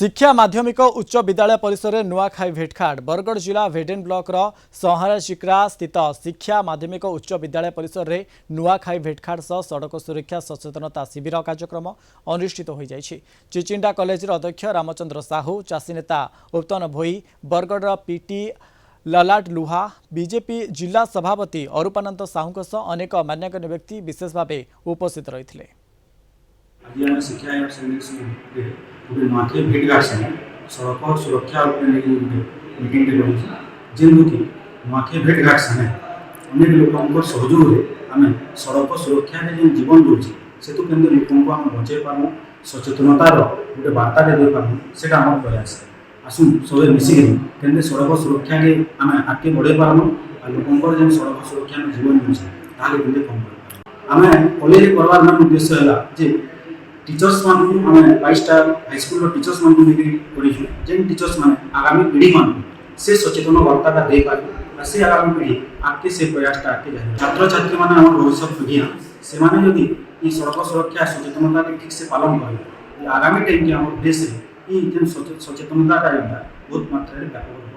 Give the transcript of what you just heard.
शिक्षा माध्यमिक उच्च विद्यालय परिसर में नुआखाई भेटघाट बरगढ़ जिला भेडेन ब्लॉक संहारा चिक्रा स्थित शिक्षा माध्यमिक उच्च विद्यालय परिसर में नुआखाई भेटघाट सह सड़क सुरक्षा सचेतनता शिविर कार्यक्रम अनुष्ठित हो जाइछि। चिचिंडा कॉलेज अध्यक्ष रामचंद्र साहू, चाषी नेता उत्तन भोई, बरगढ़ पीटी ललाट लुहा, बीजेपी जिला सभापति अरूपानंद साहू सह अनेक मान्यगण्य व्यक्ति विशेष भाव उपस्थित रही। आज आम शिक्षा गोटे नुआखाई भेटघाट से सड़क सुरक्षा मीटिंग जेनकि नुआखाई भेटघाट से अनेक लोक सहयोग आम सड़क सुरक्षा जो जीवन दूसरी से तो केंद्र लोक आम बचे पार्म सचेतनतार गोटे बार्ता दे पार्म से आम प्रयास आसू सब मिसिक केंद्र सड़क सुरक्षा के आम आगे बढ़े पार्म लोक जो सड़क सुरक्षा जीवन दूसरी ताकि कम आम कॉलेज करवार मेन उद्देश्य है टीचर्स मान आम 22टा हाईस्कूल टीचर्स मान जेन टीचर्स मान आगामी पीढ़ी मान से सचेतन वार्ता दे पारे से आगामी पीढ़ी आगे से प्रयास आगे जाए छात्र छात्री मान भविष्य पीढ़िया से जदि सड़क सुरक्षा सचेतनता के ठीक से पालन करें आगामी टाइम के आम देश में सचेतनता बहुत मात्रा व्यापक।